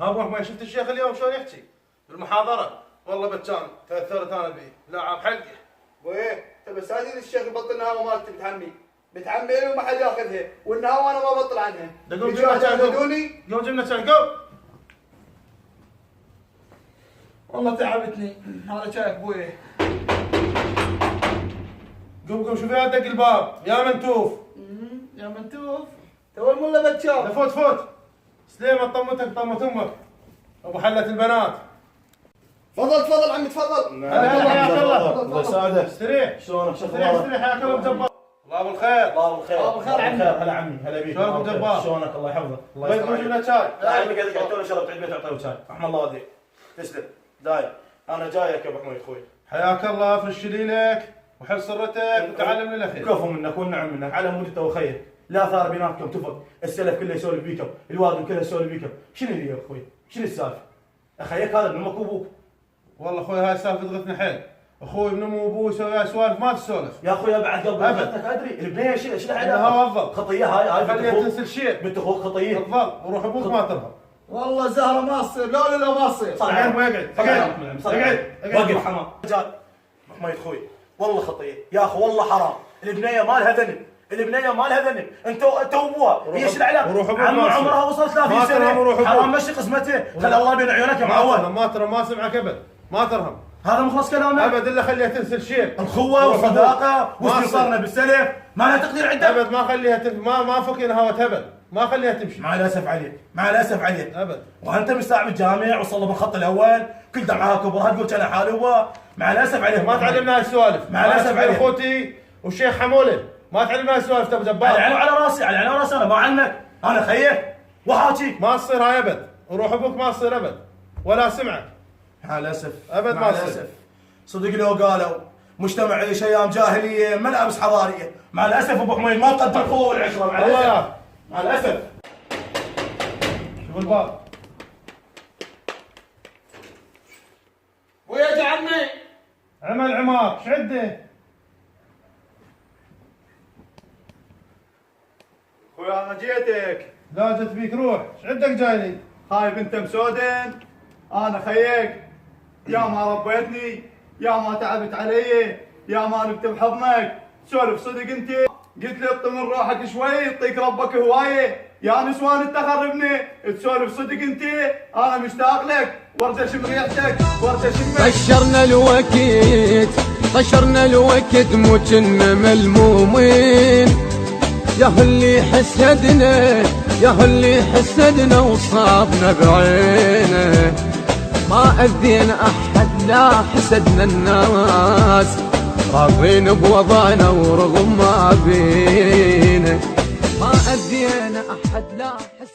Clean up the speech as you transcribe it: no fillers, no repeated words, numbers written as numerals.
ابوك ما شفت الشيخ اليوم شلون يحكي بالمحاضره؟ والله بتشان تاثرت انا به، لاعب حلقه. وايه؟ تبى سادين الشيخ يبطل النهاوه مالتي بتعمي له وما حد ياخذها، والنهاوه انا ما بطل عنها. قوم جبنا كان قوم جبنا كان قوم. والله تعبتني، هذا شايف ابوي. قوم شوف يا دق الباب يا منتوف. يا منتوف تو الملا بتشاف. فوت سليمة طمتك طمت امك ابو حلة البنات. تفضل عمي تفضل. هلا حياك الله. الله يسعدك. استريح. شلونك؟ شو استريح اخبارك؟ حياك الله ابو جبار. الله بالخير. الله بالخير. الله بالخير عمي. هلا عمي هلا بيك. شلونك ابو جبار؟ شلونك؟ الله يحفظك. الله وين يسلمك. جبنا شاي؟ لا عمي قاعد توني شربت عند بيت اعطيه شاي. رحم الله والديك. تسلم. داير. انا جايك يا ابو حميد اخوي. حياك الله فرش ليلك وحل سرتك وتعلم للاخير. كفو منك والنعم منك على مود وخير. لا ثار بيناتكم تفق، السلف كله يسولف بيكم، الوالد كله يسولف بيكم، شنو اللي يا اخوي؟ شنو السالفه؟ اخيك هذا من امك وابوك. والله اخوي هاي سالفه غثنا حيل. اخوي من امه وابوه يسوي سوالف ما تسولف. يا اخوي بعد قلبي أبد. ادري البنيه شنو ها افضل خطيه هاي خليها تنسى الشيء. بنت اخوك خطيه. تفضل وروح ابوك ما ترهب. والله زهره ما تصير، لا ما تصير. اقعد ما يقعد اقعد وقف حمام. رجال حميد اخوي والله خطيه يا اخي والله حرام. البنيه ما لها ذنب، البنيه ما لها ذنب، انتوا ابوها هي ايش العلاقه؟ عمو عمرها وصلت 30 سنه حرام مشي قسمته، خلي الله بين عيونك يا معود. ما ترى ما سمعك ابد ما ترهم هذا مخلص كلامه ابد الا خليها تنسى الشيء. الخوه والصداقه واستنصارنا بالسلف ما لها تقدير عندك ابد. ما خليها ما فك نهاوة ابد ما خليها تمشي. مع الاسف عليك مع الاسف عليك ابد. وانت مستعمل الجامع وصل بالخط الاول كل دمعها كبرها تقول انا حالوه. مع الاسف عليك ما تعلمنا هالسوالف. مع الاسف عليك اخوتي والشيخ حموله ما تعلمنا هالسوالف ابو جبار. على على راسي على راسي انا ما علمك انا خيك وحاكيك. ما تصير هاي ابد وروح ابوك ما تصير ابد ولا سمعك. مع الاسف ابد ما تصير. صدق لو قالوا مجتمع يعيش ايام جاهليه ملابس حضاريه. مع الاسف ابو حميد ما تقدر القوه والعشره. مع الاسف مع الاسف. شوف الباب. ويا يا عمي عمل عمار ايش عده؟ اخوي انا جيتك. لا جت بيك روح ايش عندك جايني؟ هاي بنت مسودن انا خيك. يا ما ربيتني يا ما تعبت علي يا ما نبت بحضنك. سولف صدق انت. قلت لي اطمن روحك شوي يعطيك ربك هوايه. يا نسوان تخربني تسولف صدق انت. انا مشتاق لك وارجع اشم ريحتك وارجع اشمك. طشرنا الوقت مو كنا ملمومين. يا اللي حسدنا وصابنا بعينه. ما اذينا احد لا حسدنا الناس. راضين بوضعنا ورغم ما بينا. ما اذينا احد لا حسد.